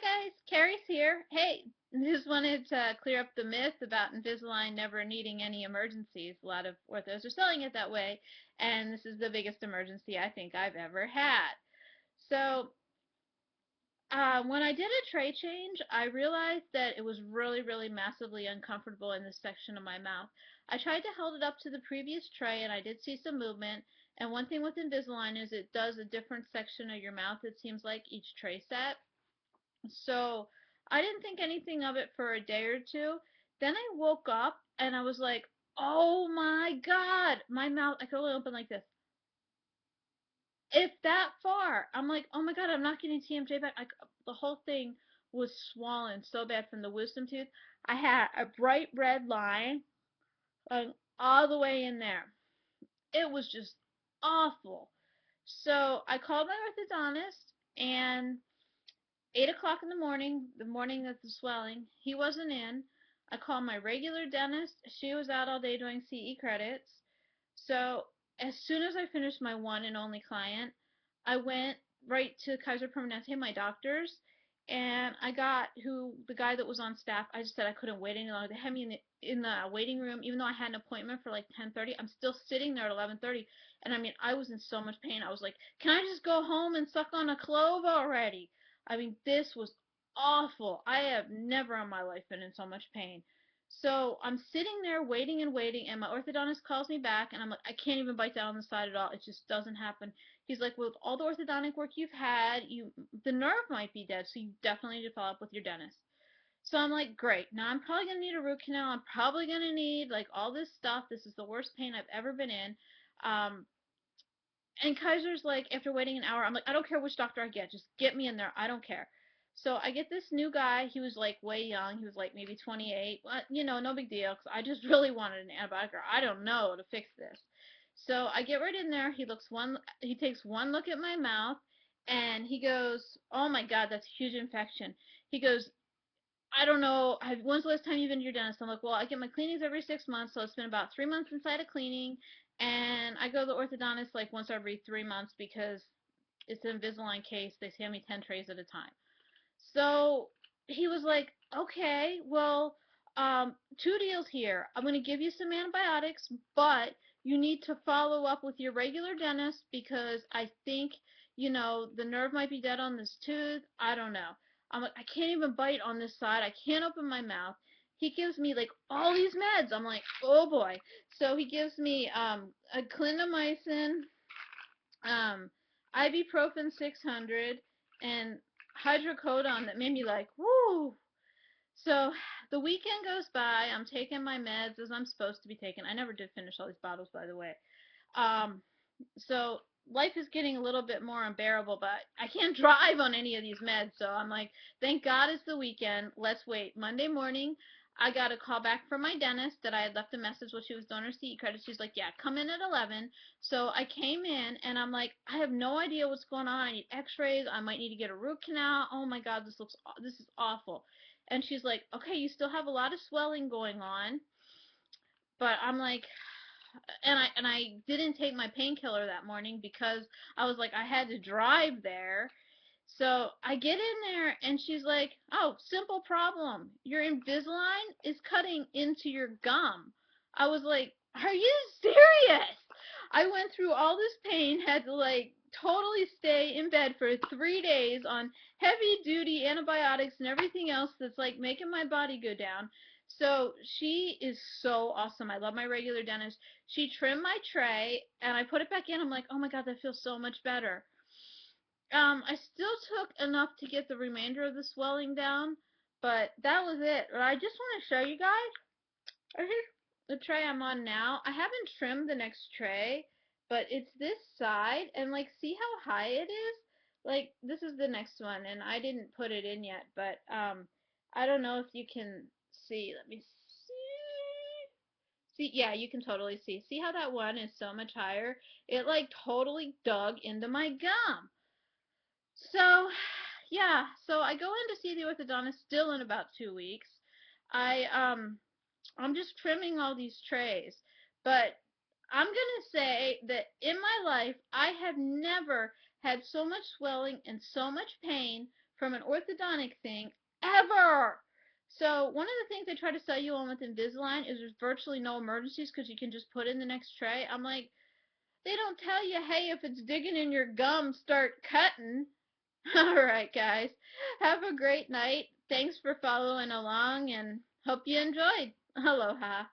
Hi guys, Carrie's here. Hey, just wanted to clear up the myth about Invisalign never needing any emergencies. A lot of orthos are selling it that way, and this is the biggest emergency I think I've ever had. So, when I did a tray change, I realized that it was really massively uncomfortable in this section of my mouth. I tried to hold it up to the previous tray, and I did see some movement. And one thing with Invisalign is it does a different section of your mouth, it seems like, each tray set. So I didn't think anything of it for a day or two. Then I woke up and I was like, oh my God, my mouth, I could only open like this. If that far, I'm like, oh my God, I'm not getting TMJ back. The whole thing was swollen so bad from the wisdom tooth. I had a bright red line all the way in there. It was just awful. So I called my orthodontist and 8 o'clock in the morning of the swelling, he wasn't in. I called my regular dentist. She was out all day doing CE credits. So as soon as I finished my one and only client, I went right to Kaiser Permanente, my doctor's, and I got the guy that was on staff. I just said I couldn't wait any longer. They had me in the waiting room, even though I had an appointment for like 10:30. I'm still sitting there at 11:30, and I mean I was in so much pain. I was like, can I just go home and suck on a clove already? I mean this was awful. I have never in my life been in so much pain. So I'm sitting there waiting and waiting, and my orthodontist calls me back, and I'm like, I can't even bite down on the side at all. It just doesn't happen. He's like, with all the orthodontic work you've had, the nerve might be dead, so you definitely need to follow up with your dentist. So I'm like, great. Now I'm probably gonna need a root canal. I'm probably gonna need like all this stuff. This is the worst pain I've ever been in. Um, and Kaiser's like, after waiting an hour, I'm like, I don't care which doctor I get, just get me in there. I don't care. So I get this new guy. He was like way young. He was like maybe 28. But, no big deal, because I just really wanted an antibiotic, or I don't know, to fix this. So I get right in there. He takes one look at my mouth, and he goes, "Oh my God, that's a huge infection." He goes, I don't know. When's the last time you've been to your dentist? I'm like, well, I get my cleanings every 6 months, so it's been about 3 months since I had a cleaning, and I go to the orthodontist like once every 3 months because it's an Invisalign case. They hand me 10 trays at a time. So he was like, okay, well, two deals here. I'm going to give you some antibiotics, but you need to follow up with your regular dentist because I think, the nerve might be dead on this tooth. I don't know. I'm like, I can't even bite on this side. I can't open my mouth. He gives me like all these meds. I'm like, oh boy. So he gives me a clindamycin, um, ibuprofen 600, and hydrocodone that made me like, woo. So the weekend goes by. I'm taking my meds as I'm supposed to be taking. I never did finish all these bottles, by the way. Um, so life is getting a little bit more unbearable, but I can't drive on any of these meds. So I'm like, thank God it's the weekend. Let's wait. Monday morning, I got a call back from my dentist that I had left a message while she was doing her CE credit. She's like, yeah, come in at 11. So I came in, and I'm like, I have no idea what's going on. I need x-rays. I might need to get a root canal. Oh my God, this is awful. And she's like, okay, you still have a lot of swelling going on. But I'm like, and I didn't take my painkiller that morning because I was like, I had to drive there. So I get in there, and she's like, oh, simple problem. Your Invisalign is cutting into your gum. I was like, are you serious? I went through all this pain, had to like totally stay in bed for 3 days on heavy duty antibiotics and everything else that's like making my body go down. So she is so awesome. I love my regular dentist. She trimmed my tray, and I put it back in. I'm like, oh my God, that feels so much better. I still took enough to get the remainder of the swelling down, but that was it. But I just want to show you guys. Here's the tray I'm on now. I haven't trimmed the next tray, but it's this side, and like, see how high it is? Like, this is the next one, and I didn't put it in yet, but I don't know if you can see. Let me see. See, yeah, you can totally see. See how that one is so much higher? It like totally dug into my gum. So, yeah, so I go in to see the orthodontist still in about 2 weeks. I I'm just trimming all these trays, but I'm gonna say that in my life I have never had so much swelling and so much pain from an orthodontic thing ever. So one of the things they try to sell you on with Invisalign is there's virtually no emergencies because you can just put in the next tray. I'm like, they don't tell you, hey, if it's digging in your gum, start cutting. All right, guys. Have a great night. Thanks for following along and hope you enjoyed. Aloha.